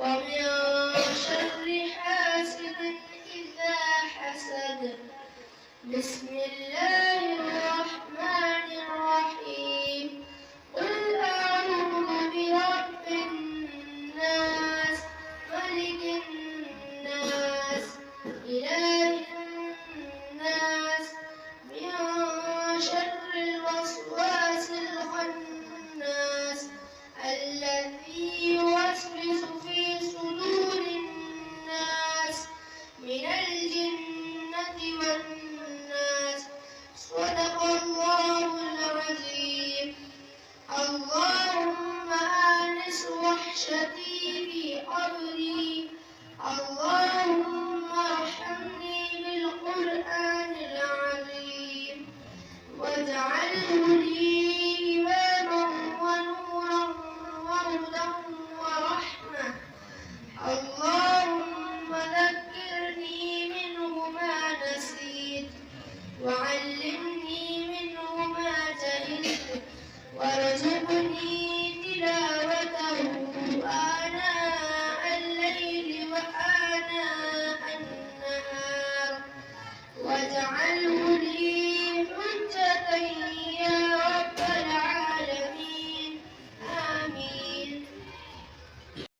ومن شر حاسد إذا حسد. بسم الله الرحمن الرحيم. قل أعوذ برب الناس ملك الناس إله الناس من شر الوسواس الخناس الذي يوسوس في صدور الناس من الجنة والناس. صدق الله العظيم. اللهم آنس وحشتي في قبري.